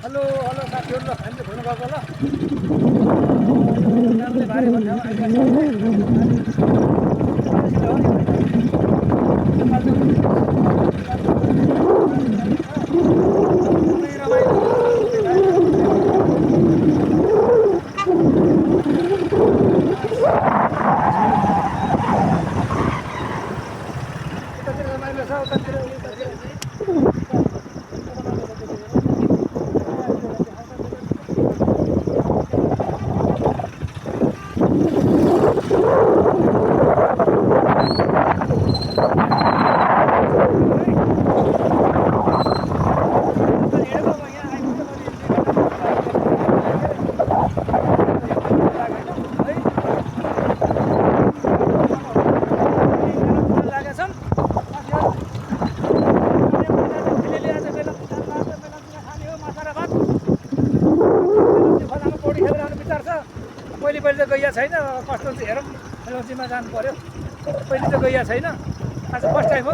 hello hello साथीहरू ल हामीले घुम्नु गएको ल नामले भारी भन्ने ठाउँ आइरहेको छ उतातिर पहिले त गइया छैन कस्तो चाहिँ हेरौँ मेलौँचीमा जानु पऱ्यो पहिले त गइया छैन आज फर्स्ट टाइम हो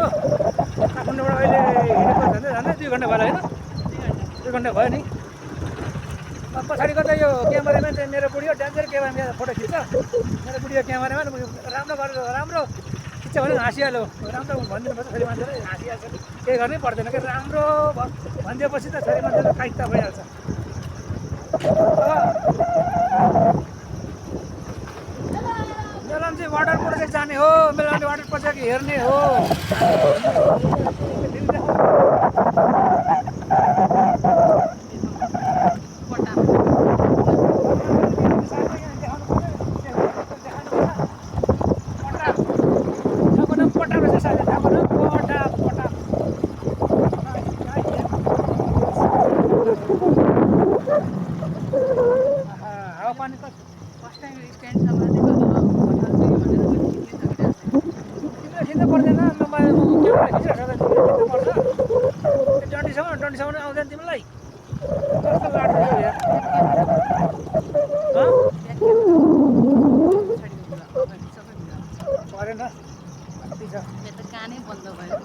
काठमाडौँबाट अहिले हिँडेको झन्डै 2 घन्टा भयो होइन 2 घन्टा भयो नि पछाडिको त यो क्यामेराम्यान चाहिँ मेरो बुढी हो डेन्जर क्यामेराम्यान फोटो खिच्छ मेरो बुढी क्यामेराम्यान राम्रो गरेर राम्रो खिच्छ भने हाँसिहाल्यो राम्रो भनिदिनु पर्छ छोरी मान्छेले हाँसिहाल्छ केही गर्नै पर्दैन कि राम्रो भनिदिएपछि त छोरी मान्छेले काइट त भइहाल्छ मेलम्ची वाटर प्रोजेक्ट जाने हो मेलम्ची वाटर प्रोजेक्ट हेर्ने हो हावापानी त फर्स्ट टाइम स्ट्यान्डसम्म खिच्नु पर्दैन मोबाइलमा क्यामेरा खिचिरहेको खिच्नु पर्छ डन्डीसम्म आउँदैन तिमीलाई कस्तो लाटो छ यार परेन कति छ कानै बन्द भयो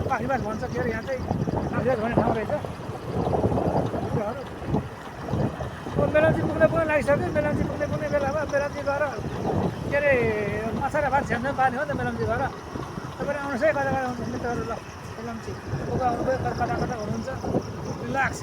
पाखरीबास भन्छ के अरे यहाँ चाहिँ पाखरीबास भन्ने ठाउँ रहेछ मेलम्ची पुग्ने लागिसक्यो मेलम्ची पुग्ने बेलामा मेलम्ची गएर के अरे अछारा भात झ्याम्न पार्ने हो नि त मेलम्ची गएर तपाईँले आउनुहोस् है कता कता हुनुहुन्छ मित्रहरू ल मेलम्ची पुग आउनुभयो कता कता हुनुहुन्छ रिल्याक्स